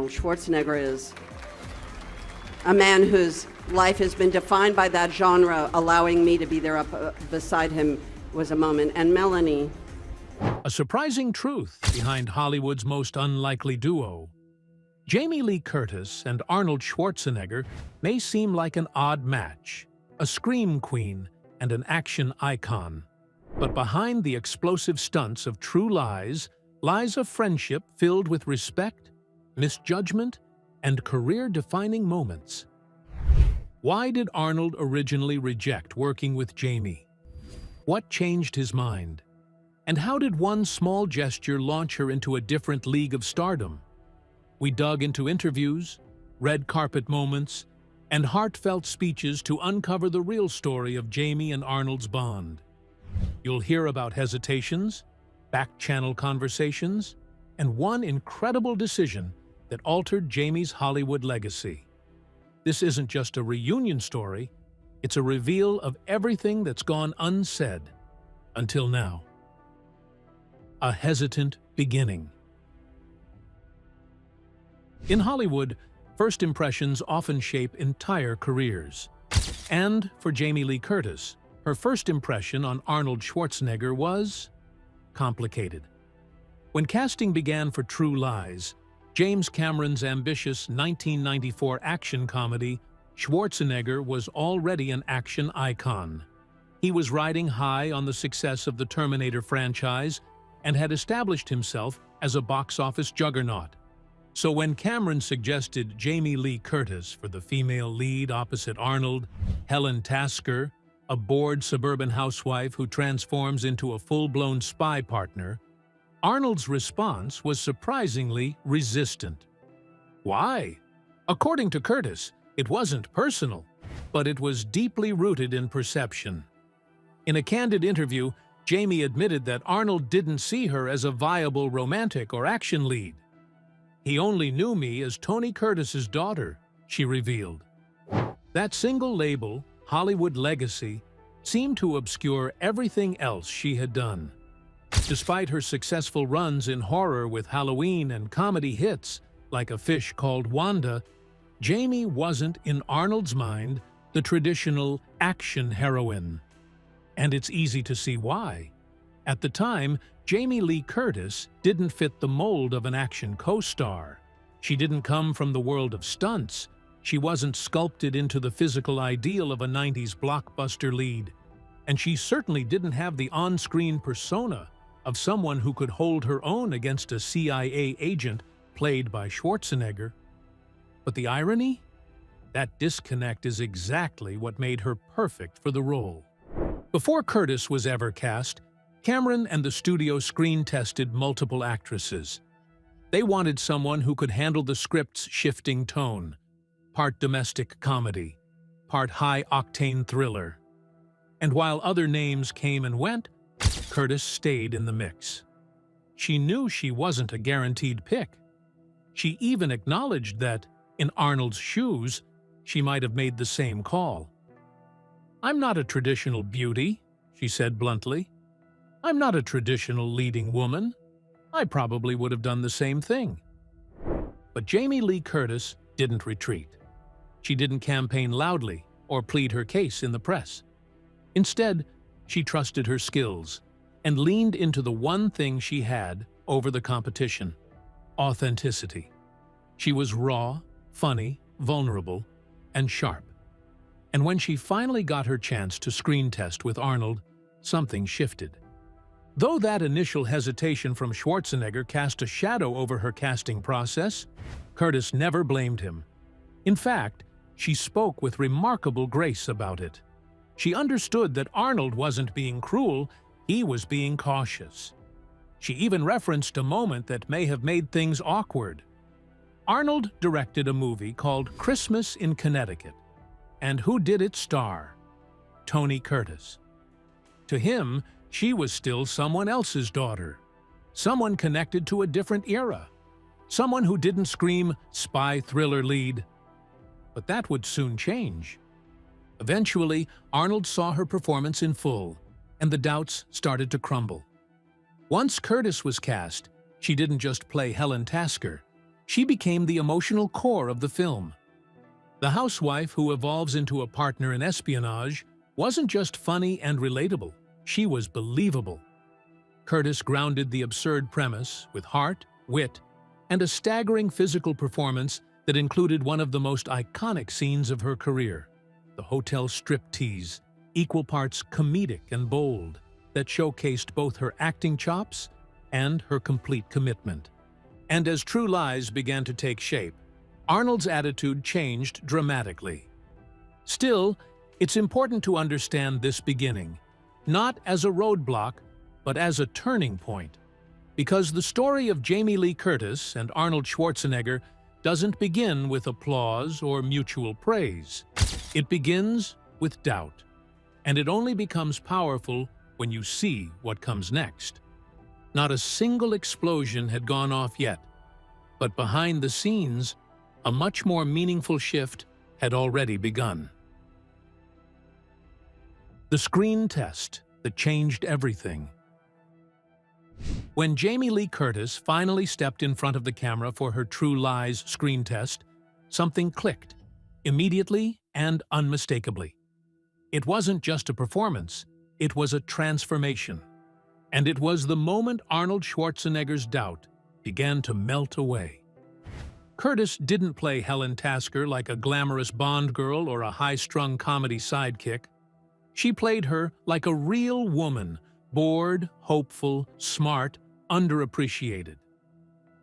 Arnold Schwarzenegger is a man whose life has been defined by that genre. Allowing me to be there up beside him was a moment. And Melanie. A surprising truth behind Hollywood's most unlikely duo. Jamie Lee Curtis and Arnold Schwarzenegger may seem like an odd match, a scream queen and an action icon. But behind the explosive stunts of True Lies lies a friendship filled with respect, misjudgment, and career-defining moments. Why did Arnold originally reject working with Jamie? What changed his mind? And how did one small gesture launch her into a different league of stardom? We dug into interviews, red carpet moments, and heartfelt speeches to uncover the real story of Jamie and Arnold's bond. You'll hear about hesitations, backchannel conversations, and one incredible decision that altered Jamie's Hollywood legacy. This isn't just a reunion story, it's a reveal of everything that's gone unsaid until now. A hesitant beginning. In Hollywood, first impressions often shape entire careers. And for Jamie Lee Curtis, her first impression on Arnold Schwarzenegger was complicated. When casting began for True Lies, James Cameron's ambitious 1994 action comedy, Schwarzenegger was already an action icon. He was riding high on the success of the Terminator franchise and had established himself as a box office juggernaut. So when Cameron suggested Jamie Lee Curtis for the female lead opposite Arnold, Helen Tasker, a bored suburban housewife who transforms into a full-blown spy partner, Arnold's response was surprisingly resistant. Why? According to Curtis, it wasn't personal, but it was deeply rooted in perception. In a candid interview, Jamie admitted that Arnold didn't see her as a viable romantic or action lead. "He only knew me as Tony Curtis's daughter," she revealed. That single label, Hollywood legacy, seemed to obscure everything else she had done. Despite her successful runs in horror with Halloween and comedy hits like A Fish Called Wanda, Jamie wasn't, in Arnold's mind, the traditional action heroine. And it's easy to see why. At the time, Jamie Lee Curtis didn't fit the mold of an action co-star. She didn't come from the world of stunts. She wasn't sculpted into the physical ideal of a 90s blockbuster lead. And she certainly didn't have the on-screen persona of someone who could hold her own against a CIA agent played by Schwarzenegger. But the irony? That disconnect is exactly what made her perfect for the role. Before Curtis was ever cast, Cameron and the studio screen-tested multiple actresses. They wanted someone who could handle the script's shifting tone, part domestic comedy, part high-octane thriller. And while other names came and went, Curtis stayed in the mix. She knew she wasn't a guaranteed pick. She even acknowledged that, in Arnold's shoes, she might have made the same call. "I'm not a traditional beauty," she said bluntly. "I'm not a traditional leading woman. I probably would have done the same thing." But Jamie Lee Curtis didn't retreat. She didn't campaign loudly or plead her case in the press. Instead, she trusted her skills and leaned into the one thing she had over the competition: authenticity. She was raw, funny, vulnerable, and sharp. And when she finally got her chance to screen test with Arnold, something shifted. Though that initial hesitation from Schwarzenegger cast a shadow over her casting process, Curtis never blamed him. In fact, she spoke with remarkable grace about it. She understood that Arnold wasn't being cruel, he was being cautious. She even referenced a moment that may have made things awkward. Arnold directed a movie called Christmas in Connecticut. And who did it star? Tony Curtis. To him, she was still someone else's daughter, someone connected to a different era, someone who didn't scream spy thriller lead. But that would soon change. Eventually, Arnold saw her performance in full, and the doubts started to crumble. Once Curtis was cast, she didn't just play Helen Tasker. She became the emotional core of the film. The housewife who evolves into a partner in espionage wasn't just funny and relatable, she was believable. Curtis grounded the absurd premise with heart, wit, and a staggering physical performance that included one of the most iconic scenes of her career, the hotel striptease, equal parts comedic and bold, that showcased both her acting chops and her complete commitment. And as True Lies began to take shape, Arnold's attitude changed dramatically. Still, it's important to understand this beginning, not as a roadblock, but as a turning point. Because the story of Jamie Lee Curtis and Arnold Schwarzenegger doesn't begin with applause or mutual praise. It begins with doubt, and it only becomes powerful when you see what comes next. Not a single explosion had gone off yet, but behind the scenes, a much more meaningful shift had already begun. The screen test that changed everything. When Jamie Lee Curtis finally stepped in front of the camera for her True Lies screen test, something clicked, immediately and unmistakably. It wasn't just a performance, it was a transformation. And it was the moment Arnold Schwarzenegger's doubt began to melt away. Curtis didn't play Helen Tasker like a glamorous Bond girl or a high-strung comedy sidekick. She played her like a real woman, bored, hopeful, smart, underappreciated.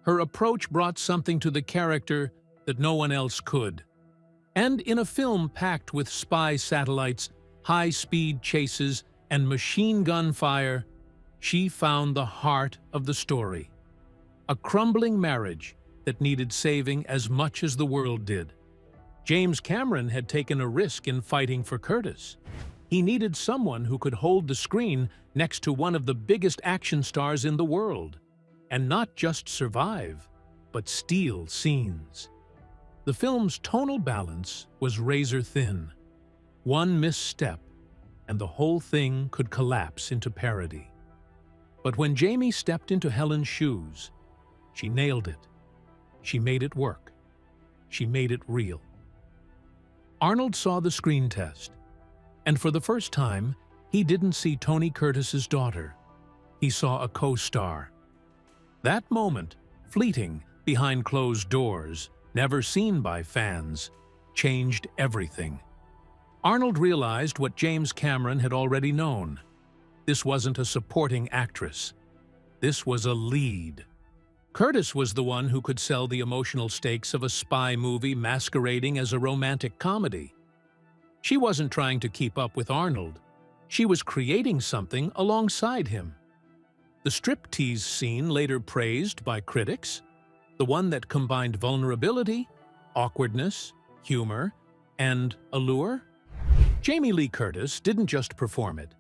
Her approach brought something to the character that no one else could. And in a film packed with spy satellites, high-speed chases, and machine gun fire, she found the heart of the story. A crumbling marriage that needed saving as much as the world did. James Cameron had taken a risk in fighting for Curtis. He needed someone who could hold the screen next to one of the biggest action stars in the world, and not just survive, but steal scenes. The film's tonal balance was razor-thin. One misstep, and the whole thing could collapse into parody. But when Jamie stepped into Helen's shoes, she nailed it. She made it work. She made it real. Arnold saw the screen test, and for the first time, he didn't see Tony Curtis's daughter. He saw a co-star. That moment, fleeting behind closed doors, never seen by fans, changed everything. Arnold realized what James Cameron had already known. This wasn't a supporting actress. This was a lead. Curtis was the one who could sell the emotional stakes of a spy movie masquerading as a romantic comedy. She wasn't trying to keep up with Arnold. She was creating something alongside him. The striptease scene later praised by critics, the one that combined vulnerability, awkwardness, humor, and allure. Jamie Lee Curtis didn't just perform it.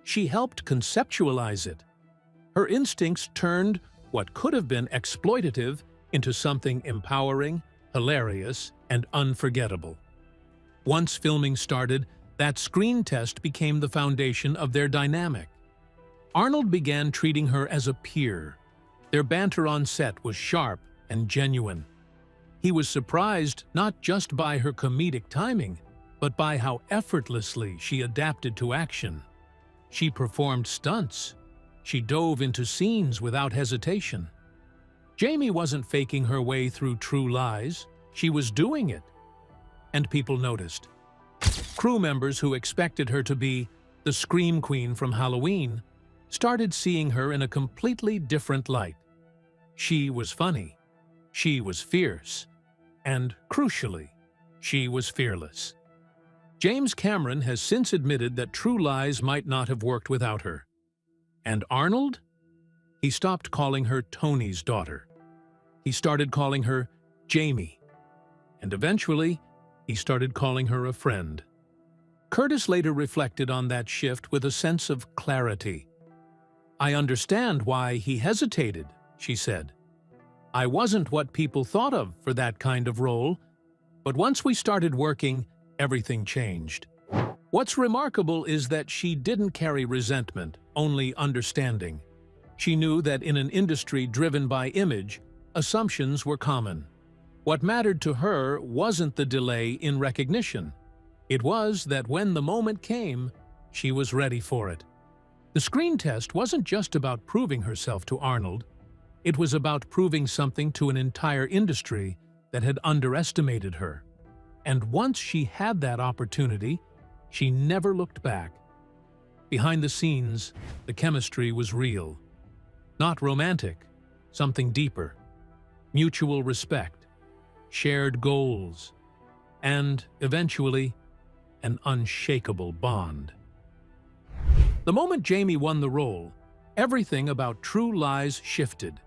She helped conceptualize it. Her instincts turned what could have been exploitative into something empowering, hilarious, and unforgettable. Once filming started, that screen test became the foundation of their dynamic. Arnold began treating her as a peer. Their banter on set was sharp and genuine. He was surprised not just by her comedic timing, but by how effortlessly she adapted to action. She performed stunts. She dove into scenes without hesitation. Jamie wasn't faking her way through True Lies. She was doing it. And people noticed. Crew members who expected her to be the Scream Queen from Halloween started seeing her in a completely different light. She was funny. She was fierce. And, crucially, she was fearless. James Cameron has since admitted that True Lies might not have worked without her. And Arnold? He stopped calling her Tony's daughter. He started calling her Jamie. And eventually, he started calling her a friend. Curtis later reflected on that shift with a sense of clarity. "I understand why he hesitated," she said. "I wasn't what people thought of for that kind of role, but once we started working, everything changed." What's remarkable is that she didn't carry resentment, only understanding. She knew that in an industry driven by image, assumptions were common. What mattered to her wasn't the delay in recognition. It was that when the moment came, she was ready for it. The screen test wasn't just about proving herself to Arnold. It was about proving something to an entire industry that had underestimated her. And once she had that opportunity, she never looked back. Behind the scenes, the chemistry was real. Not romantic, something deeper. Mutual respect, shared goals, and, eventually, an unshakable bond. The moment Jamie won the role, everything about True Lies shifted.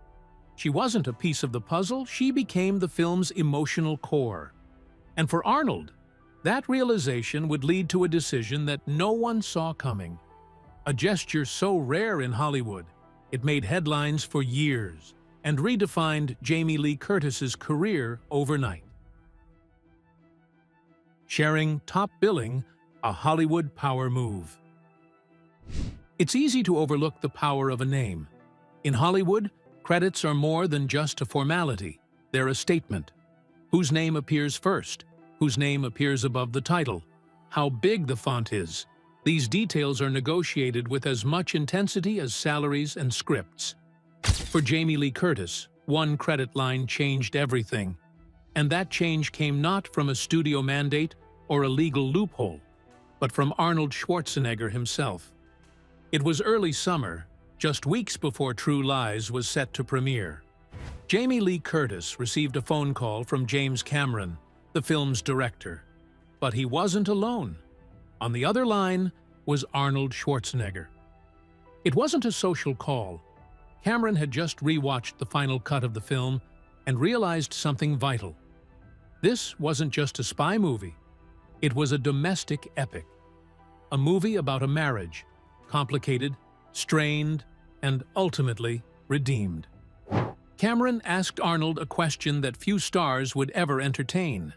She wasn't a piece of the puzzle, she became the film's emotional core. And for Arnold, that realization would lead to a decision that no one saw coming. A gesture so rare in Hollywood, it made headlines for years and redefined Jamie Lee Curtis's career overnight. Sharing top billing, a Hollywood power move. It's easy to overlook the power of a name. In Hollywood, credits are more than just a formality. They're a statement. Whose name appears first? Whose name appears above the title? How big the font is? These details are negotiated with as much intensity as salaries and scripts. For Jamie Lee Curtis, one credit line changed everything. And that change came not from a studio mandate or a legal loophole, but from Arnold Schwarzenegger himself. It was early summer, just weeks before True Lies was set to premiere. Jamie Lee Curtis received a phone call from James Cameron, the film's director. But he wasn't alone. On the other line was Arnold Schwarzenegger. It wasn't a social call. Cameron had just rewatched the final cut of the film and realized something vital. This wasn't just a spy movie. It was a domestic epic. A movie about a marriage, complicated, strained, and ultimately redeemed. Cameron asked Arnold a question that few stars would ever entertain.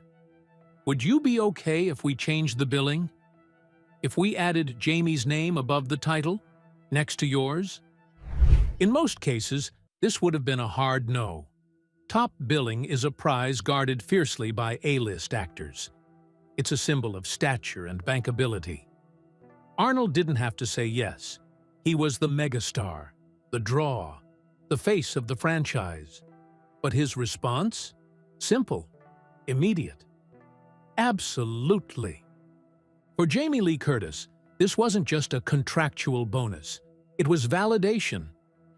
Would you be okay if we changed the billing? If we added Jamie's name above the title, next to yours? In most cases, this would have been a hard no. Top billing is a prize guarded fiercely by A-list actors. It's a symbol of stature and bankability. Arnold didn't have to say yes. He was the megastar, the draw, the face of the franchise. But his response? Simple, immediate. Absolutely. For Jamie Lee Curtis, this wasn't just a contractual bonus. It was validation.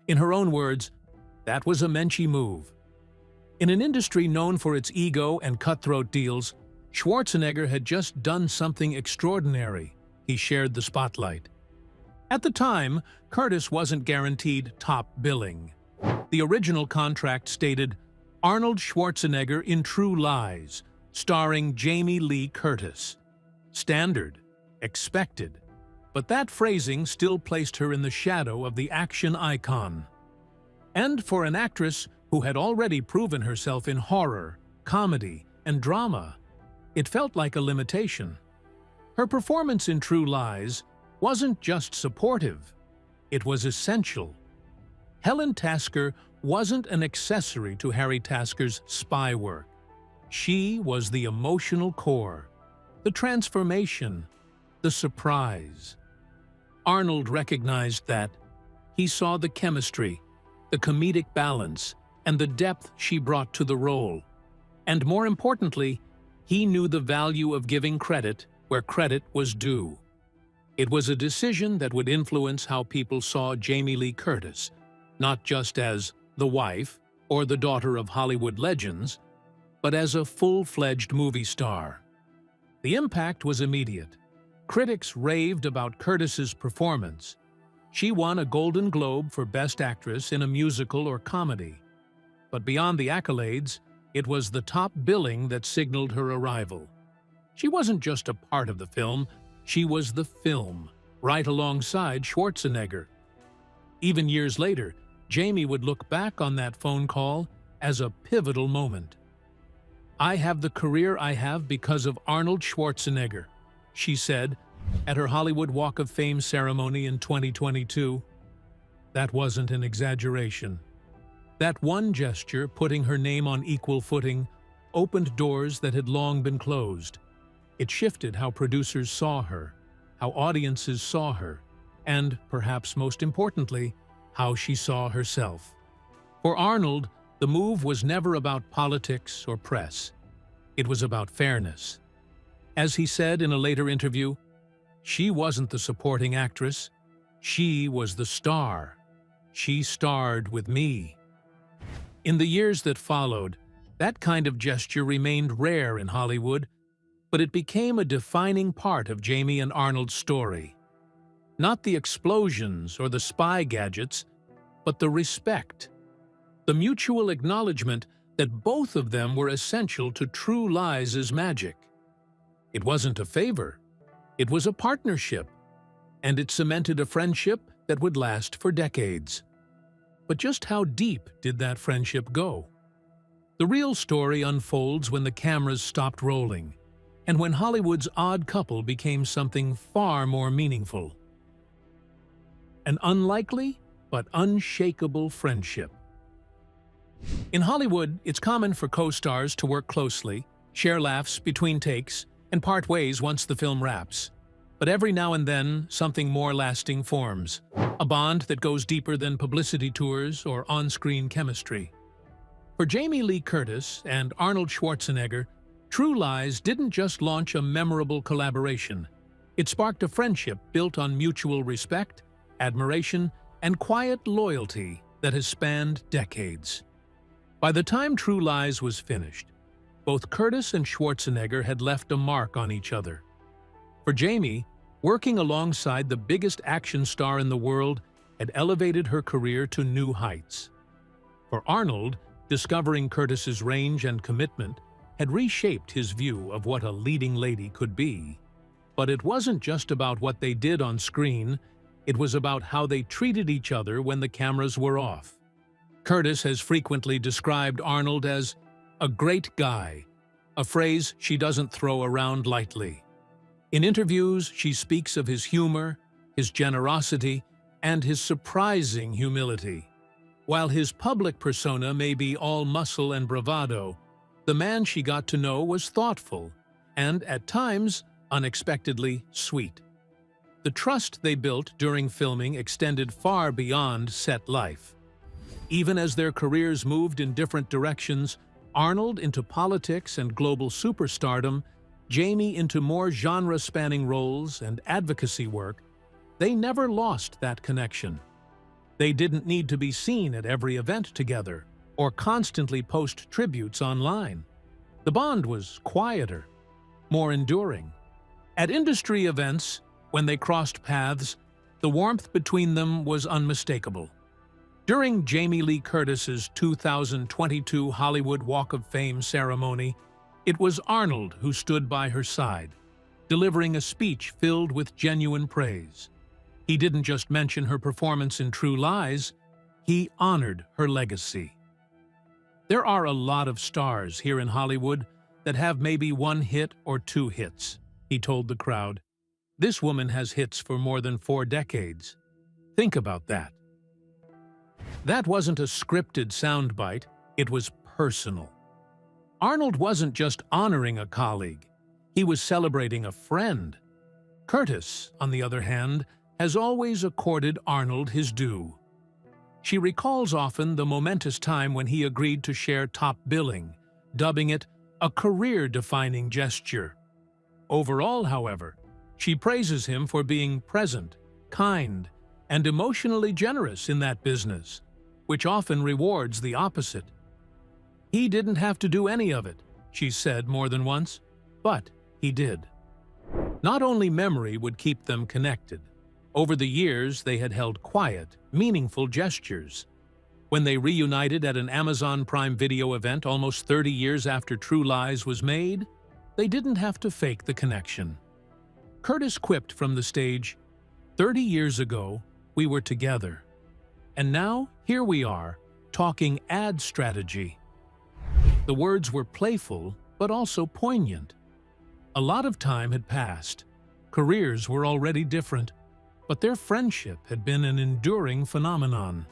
In her own words, that was a Menchie move. In an industry known for its ego and cutthroat deals, Schwarzenegger had just done something extraordinary. He shared the spotlight. At the time, Curtis wasn't guaranteed top billing. The original contract stated, Arnold Schwarzenegger in True Lies, starring Jamie Lee Curtis. Standard, expected, but that phrasing still placed her in the shadow of the action icon. And for an actress who had already proven herself in horror, comedy, and drama, it felt like a limitation. Her performance in True Lies wasn't just supportive, it was essential. Helen Tasker wasn't an accessory to Harry Tasker's spy work. She was the emotional core, the transformation, the surprise. Arnold recognized that. He saw the chemistry, the comedic balance, and the depth she brought to the role. And more importantly, he knew the value of giving credit where credit was due. It was a decision that would influence how people saw Jamie Lee Curtis, not just as the wife or the daughter of Hollywood legends, but as a full-fledged movie star. The impact was immediate. Critics raved about Curtis's performance. She won a Golden Globe for Best Actress in a musical or comedy. But beyond the accolades, it was the top billing that signaled her arrival. She wasn't just a part of the film, she was the film, right alongside Schwarzenegger. Even years later, Jamie would look back on that phone call as a pivotal moment. I have the career I have because of Arnold Schwarzenegger, she said at her Hollywood Walk of Fame ceremony in 2022. That wasn't an exaggeration. That one gesture, putting her name on equal footing, opened doors that had long been closed. It shifted how producers saw her, how audiences saw her, and, perhaps most importantly, how she saw herself. For Arnold, the move was never about politics or press. It was about fairness. As he said in a later interview, "She wasn't the supporting actress. She was the star. She starred with me." In the years that followed, that kind of gesture remained rare in Hollywood, but it became a defining part of Jamie and Arnold's story. Not the explosions or the spy gadgets, but the respect. The mutual acknowledgement that both of them were essential to True Lies' magic. It wasn't a favor, it was a partnership, and it cemented a friendship that would last for decades. But just how deep did that friendship go? The real story unfolds when the cameras stopped rolling, and when Hollywood's odd couple became something far more meaningful. An unlikely but unshakable friendship. In Hollywood, it's common for co-stars to work closely, share laughs between takes, and part ways once the film wraps. But every now and then, something more lasting forms, a bond that goes deeper than publicity tours or on-screen chemistry. For Jamie Lee Curtis and Arnold Schwarzenegger, True Lies didn't just launch a memorable collaboration. It sparked a friendship built on mutual respect, admiration, and quiet loyalty that has spanned decades. By the time True Lies was finished, both Curtis and Schwarzenegger had left a mark on each other. For Jamie, working alongside the biggest action star in the world had elevated her career to new heights. For Arnold, discovering Curtis's range and commitment had reshaped his view of what a leading lady could be. But it wasn't just about what they did on screen, it was about how they treated each other when the cameras were off. Curtis has frequently described Arnold as a great guy, a phrase she doesn't throw around lightly. In interviews, she speaks of his humor, his generosity, and his surprising humility. While his public persona may be all muscle and bravado, the man she got to know was thoughtful and, at times, unexpectedly sweet. The trust they built during filming extended far beyond set life. Even as their careers moved in different directions, Arnold into politics and global superstardom, Jamie into more genre-spanning roles and advocacy work, they never lost that connection. They didn't need to be seen at every event together or constantly post tributes online. The bond was quieter, more enduring. At industry events, when they crossed paths, the warmth between them was unmistakable. During Jamie Lee Curtis's 2022 Hollywood Walk of Fame ceremony, it was Arnold who stood by her side, delivering a speech filled with genuine praise. He didn't just mention her performance in True Lies, he honored her legacy. There are a lot of stars here in Hollywood that have maybe one hit or two hits, he told the crowd. This woman has hits for more than 4 decades. Think about that. That wasn't a scripted soundbite, it was personal. Arnold wasn't just honoring a colleague, he was celebrating a friend. Curtis, on the other hand, has always accorded Arnold his due. She recalls often the momentous time when he agreed to share top billing, dubbing it a career-defining gesture. Overall, however, she praises him for being present, kind, and emotionally generous in that business, which often rewards the opposite. He didn't have to do any of it, she said more than once, but he did. Not only memory would keep them connected. Over the years, they had held quiet, meaningful gestures. When they reunited at an Amazon Prime Video event almost 30 years after True Lies was made, they didn't have to fake the connection. Curtis quipped from the stage, "30 years ago, we were together. And now, here we are, talking ad strategy." The words were playful, but also poignant. A lot of time had passed. Careers were already different, but their friendship had been an enduring phenomenon.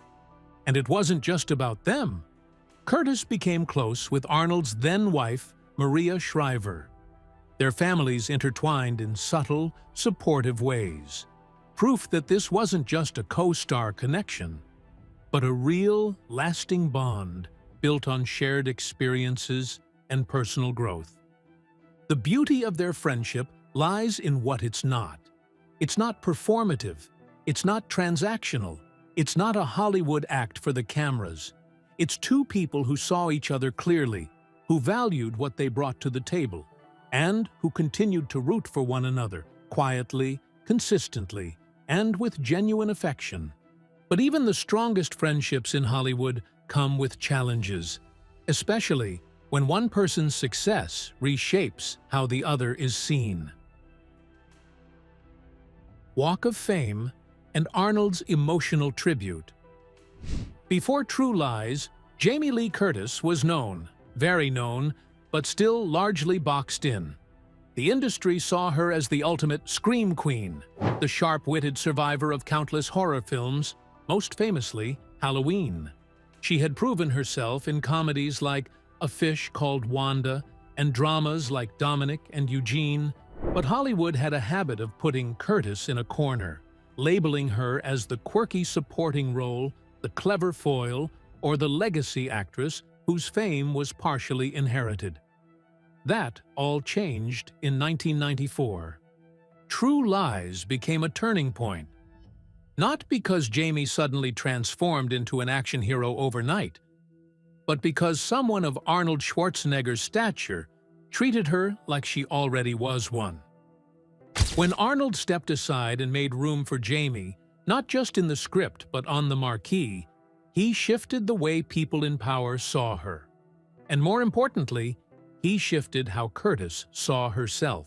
And it wasn't just about them. Curtis became close with Arnold's then-wife, Maria Shriver. Their families intertwined in subtle, supportive ways. Proof that this wasn't just a co-star connection, but a real, lasting bond built on shared experiences and personal growth. The beauty of their friendship lies in what it's not. It's not performative. It's not transactional. It's not a Hollywood act for the cameras. It's two people who saw each other clearly, who valued what they brought to the table, and who continued to root for one another, quietly, consistently, and with genuine affection. But even the strongest friendships in Hollywood come with challenges, especially when one person's success reshapes how the other is seen. Walk of Fame and Arnold's emotional tribute. Before True Lies, Jamie Lee Curtis was known, very known, but still largely boxed in. The industry saw her as the ultimate scream queen, the sharp-witted survivor of countless horror films, most famously Halloween. She had proven herself in comedies like A Fish Called Wanda and dramas like Dominic and Eugene, but Hollywood had a habit of putting Curtis in a corner, labeling her as the quirky supporting role, the clever foil, or the legacy actress whose fame was partially inherited. That all changed in 1994. True Lies became a turning point. Not because Jamie suddenly transformed into an action hero overnight, but because someone of Arnold Schwarzenegger's stature treated her like she already was one. When Arnold stepped aside and made room for Jamie, not just in the script but on the marquee, he shifted the way people in power saw her. And more importantly, he shifted how Curtis saw herself.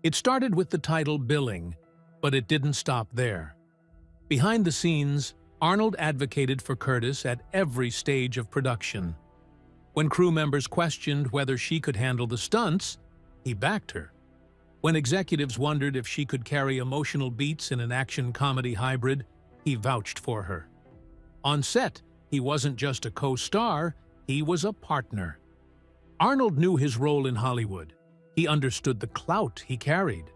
It started with the title billing, but it didn't stop there. Behind the scenes, Arnold advocated for Curtis at every stage of production. When crew members questioned whether she could handle the stunts, he backed her. When executives wondered if she could carry emotional beats in an action-comedy hybrid, he vouched for her. On set, he wasn't just a co-star, he was a partner. Arnold knew his role in Hollywood. He understood the clout he carried,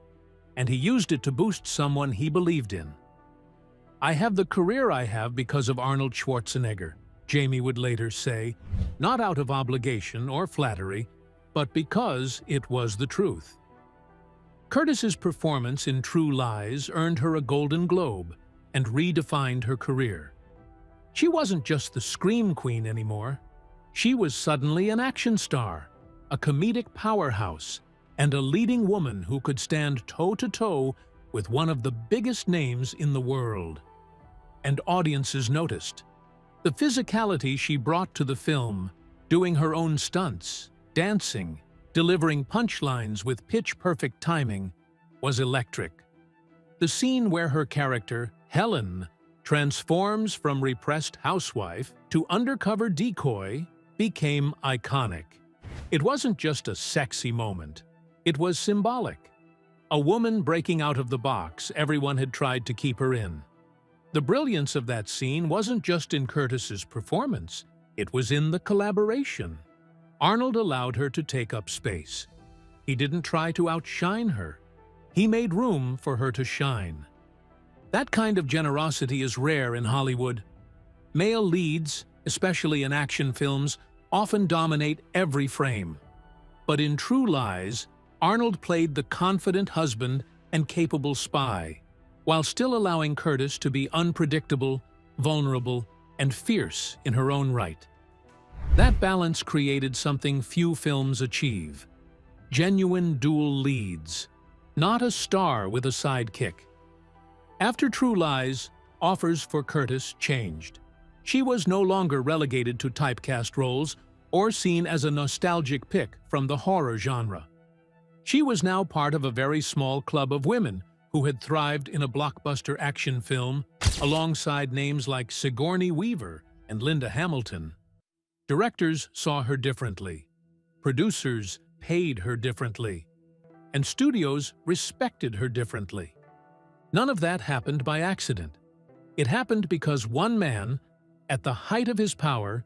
and he used it to boost someone he believed in. "I have the career I have because of Arnold Schwarzenegger," Jamie would later say, not out of obligation or flattery, but because it was the truth. Curtis's performance in True Lies earned her a Golden Globe and redefined her career. She wasn't just the scream queen anymore. She was suddenly an action star, a comedic powerhouse, and a leading woman who could stand toe-to-toe with one of the biggest names in the world. And audiences noticed. The physicality she brought to the film, doing her own stunts, dancing, delivering punchlines with pitch-perfect timing, was electric. The scene where her character, Helen, transforms from repressed housewife to undercover decoy became iconic. It wasn't just a sexy moment. It was symbolic. A woman breaking out of the box everyone had tried to keep her in. The brilliance of that scene wasn't just in Curtis's performance, it was in the collaboration. Arnold allowed her to take up space. He didn't try to outshine her. He made room for her to shine. That kind of generosity is rare in Hollywood. Male leads, especially in action films, often dominate every frame. But in True Lies, Arnold played the confident husband and capable spy, while still allowing Curtis to be unpredictable, vulnerable, and fierce in her own right. That balance created something few films achieve: genuine dual leads, not a star with a sidekick. After True Lies, offers for Curtis changed. She was no longer relegated to typecast roles or seen as a nostalgic pick from the horror genre. She was now part of a very small club of women who had thrived in a blockbuster action film alongside names like Sigourney Weaver and Linda Hamilton. Directors saw her differently. Producers paid her differently. And studios respected her differently. None of that happened by accident. It happened because one man, at the height of his power,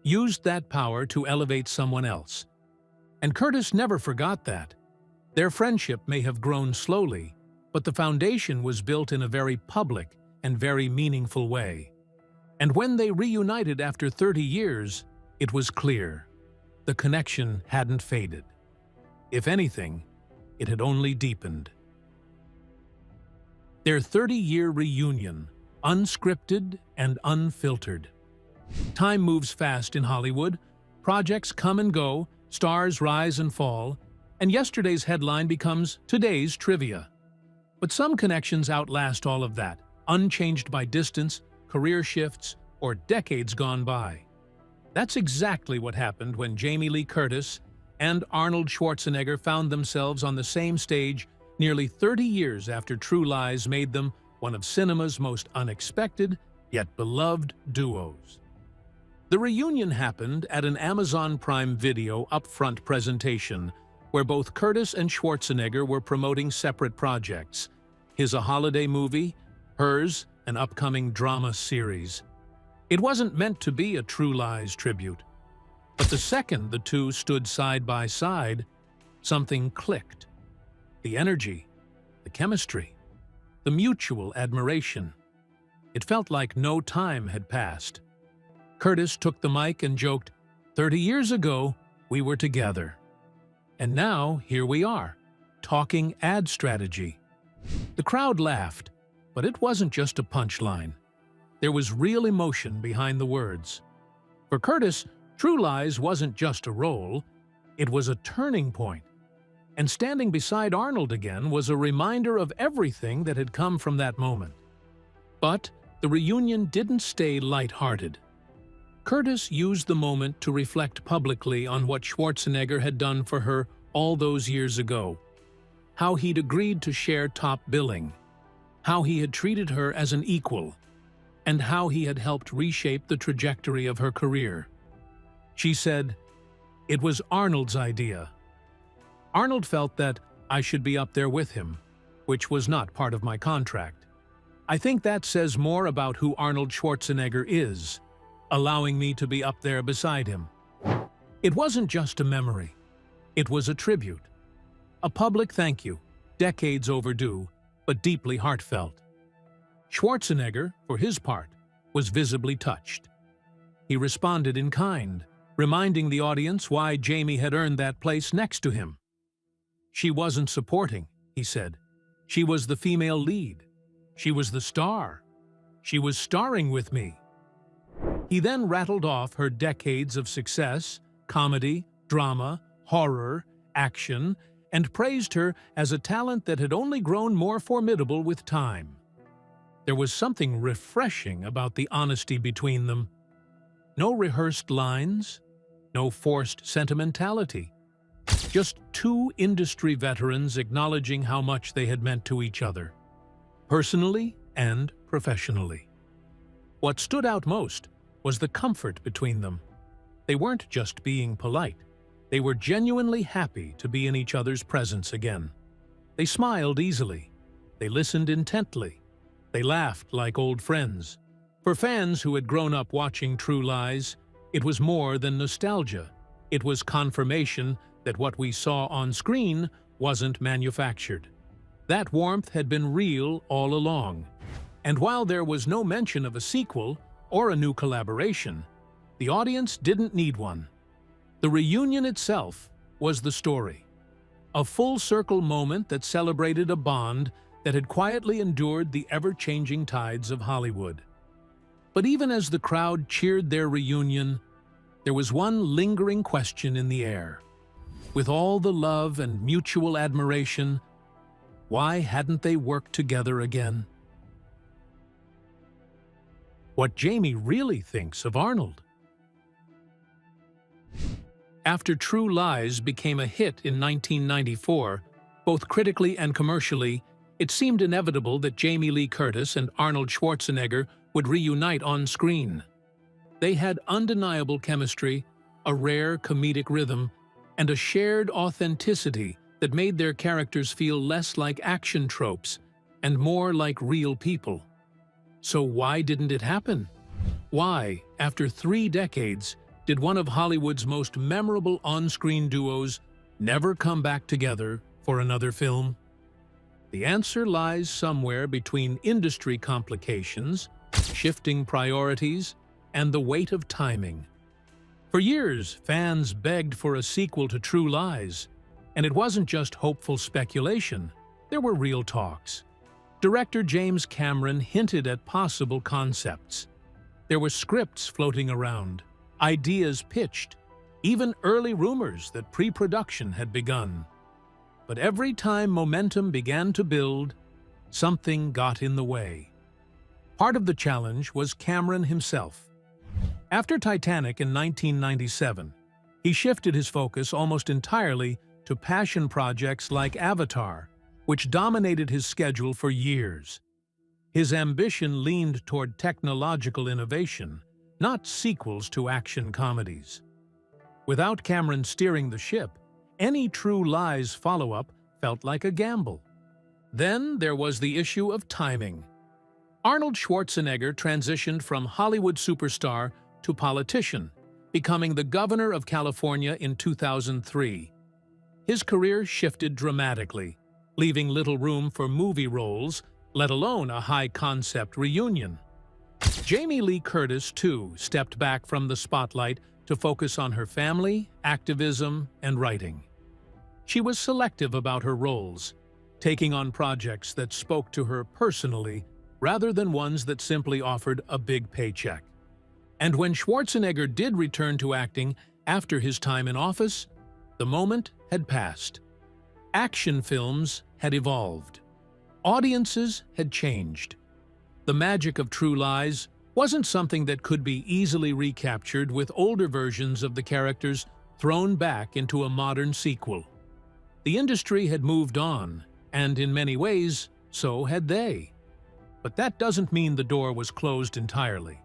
used that power to elevate someone else. And Curtis never forgot that. Their friendship may have grown slowly, but the foundation was built in a very public and very meaningful way. And when they reunited after 30 years, it was clear. The connection hadn't faded. If anything, it had only deepened. Their 30-year reunion, unscripted and unfiltered. Time moves fast in Hollywood. Projects come and go, stars rise and fall, and yesterday's headline becomes today's trivia. But some connections outlast all of that, unchanged by distance, career shifts, or decades gone by. That's exactly what happened when Jamie Lee Curtis and Arnold Schwarzenegger found themselves on the same stage nearly 30 years after True Lies made them one of cinema's most unexpected yet beloved duos. The reunion happened at an Amazon Prime Video upfront presentation where both Curtis and Schwarzenegger were promoting separate projects. His a holiday movie, hers an upcoming drama series. It wasn't meant to be a True Lies tribute. But the second the two stood side by side, something clicked. The energy, the chemistry, the mutual admiration. It felt like no time had passed. Curtis took the mic and joked, 30 years ago, we were together. And now, here we are, talking ad strategy. The crowd laughed, but it wasn't just a punchline. There was real emotion behind the words. For Curtis, True Lies wasn't just a role, it was a turning point. And standing beside Arnold again was a reminder of everything that had come from that moment. But the reunion didn't stay lighthearted. Curtis used the moment to reflect publicly on what Schwarzenegger had done for her all those years ago. How he'd agreed to share top billing. How he had treated her as an equal. And how he had helped reshape the trajectory of her career. She said, "It was Arnold's idea. Arnold felt that I should be up there with him, which was not part of my contract. I think that says more about who Arnold Schwarzenegger is, allowing me to be up there beside him." It wasn't just a memory. It was a tribute. A public thank you, decades overdue, but deeply heartfelt. Schwarzenegger, for his part, was visibly touched. He responded in kind, reminding the audience why Jamie had earned that place next to him. She wasn't supporting, he said. She was the female lead. She was the star. She was starring with me. He then rattled off her decades of success, comedy, drama, horror, action, and praised her as a talent that had only grown more formidable with time. There was something refreshing about the honesty between them. No rehearsed lines, no forced sentimentality. Just two industry veterans acknowledging how much they had meant to each other, personally and professionally. What stood out most was the comfort between them. They weren't just being polite. They were genuinely happy to be in each other's presence again. They smiled easily. They listened intently. They laughed like old friends. For fans who had grown up watching True Lies, it was more than nostalgia. It was confirmation that what we saw on screen wasn't manufactured. That warmth had been real all along. And while there was no mention of a sequel or a new collaboration, the audience didn't need one. The reunion itself was the story. A full-circle moment that celebrated a bond that had quietly endured the ever-changing tides of Hollywood. But even as the crowd cheered their reunion, there was one lingering question in the air. With all the love and mutual admiration, why hadn't they worked together again? What Jamie really thinks of Arnold. After True Lies became a hit in 1994, both critically and commercially, it seemed inevitable that Jamie Lee Curtis and Arnold Schwarzenegger would reunite on screen. They had undeniable chemistry, a rare comedic rhythm, and a shared authenticity that made their characters feel less like action tropes and more like real people. So why didn't it happen? Why, after 3 decades, did one of Hollywood's most memorable on-screen duos never come back together for another film? The answer lies somewhere between industry complications, shifting priorities, and the weight of timing. For years, fans begged for a sequel to True Lies, and it wasn't just hopeful speculation. There were real talks. Director James Cameron hinted at possible concepts. There were scripts floating around, ideas pitched, even early rumors that pre-production had begun. But every time momentum began to build, something got in the way. Part of the challenge was Cameron himself. After Titanic in 1997, he shifted his focus almost entirely to passion projects like Avatar, which dominated his schedule for years. His ambition leaned toward technological innovation, not sequels to action comedies. Without Cameron steering the ship, any True Lies follow-up felt like a gamble. Then there was the issue of timing. Arnold Schwarzenegger transitioned from Hollywood superstar to politician, becoming the governor of California in 2003. His career shifted dramatically, leaving little room for movie roles, let alone a high-concept reunion. Jamie Lee Curtis, too, stepped back from the spotlight to focus on her family, activism, and writing. She was selective about her roles, taking on projects that spoke to her personally rather than ones that simply offered a big paycheck. And when Schwarzenegger did return to acting after his time in office, the moment had passed. Action films had evolved. Audiences had changed. The magic of True Lies wasn't something that could be easily recaptured with older versions of the characters thrown back into a modern sequel. The industry had moved on, and in many ways, so had they. But that doesn't mean the door was closed entirely.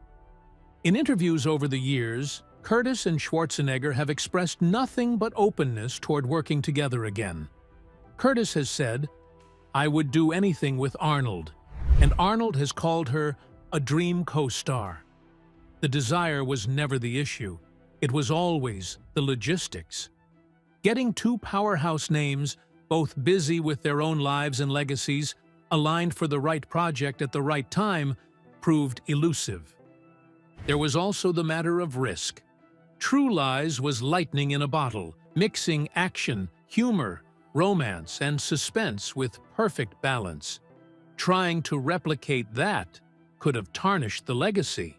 In interviews over the years, Curtis and Schwarzenegger have expressed nothing but openness toward working together again. Curtis has said, "I would do anything with Arnold," and Arnold has called her a dream co-star. The desire was never the issue. It was always the logistics. Getting two powerhouse names, both busy with their own lives and legacies, aligned for the right project at the right time, proved elusive. There was also the matter of risk. True Lies was lightning in a bottle, mixing action, humor, romance, and suspense with perfect balance. Trying to replicate that could have tarnished the legacy.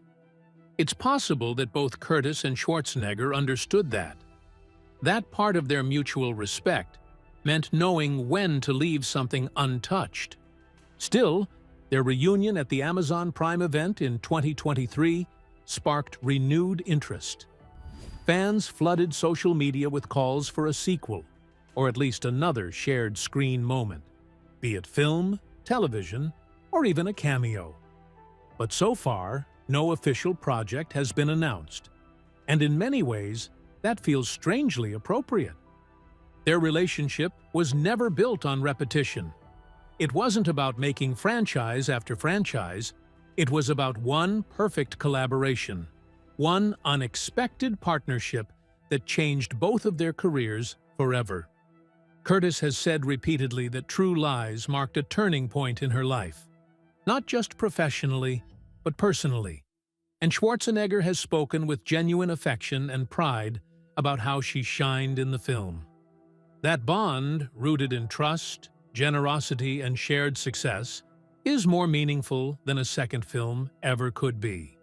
It's possible that both Curtis and Schwarzenegger understood that. That part of their mutual respect meant knowing when to leave something untouched. Still, their reunion at the Amazon Prime event in 2023 sparked renewed interest. Fans flooded social media with calls for a sequel, or at least another shared screen moment, be it film, television, or even a cameo. But so far, no official project has been announced, and in many ways, that feels strangely appropriate. Their relationship was never built on repetition. It wasn't about making franchise after franchise. It was about one perfect collaboration, one unexpected partnership that changed both of their careers forever. Curtis has said repeatedly that True Lies marked a turning point in her life, not just professionally, but personally. And Schwarzenegger has spoken with genuine affection and pride about how she shined in the film. That bond, rooted in trust, generosity, and shared success, is more meaningful than a second film ever could be.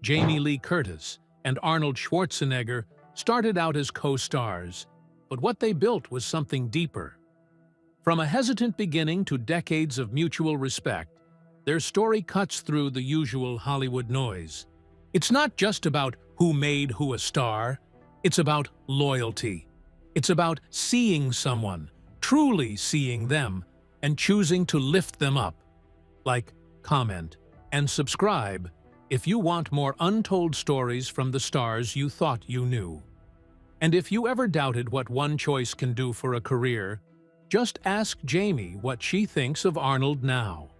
Jamie Lee Curtis and Arnold Schwarzenegger started out as co-stars, but what they built was something deeper. From a hesitant beginning to decades of mutual respect, their story cuts through the usual Hollywood noise. It's not just about who made who a star. It's about loyalty. It's about seeing someone, truly seeing them, and choosing to lift them up. Like, comment, and subscribe if you want more untold stories from the stars you thought you knew. And if you ever doubted what one choice can do for a career, just ask Jamie what she thinks of Arnold now.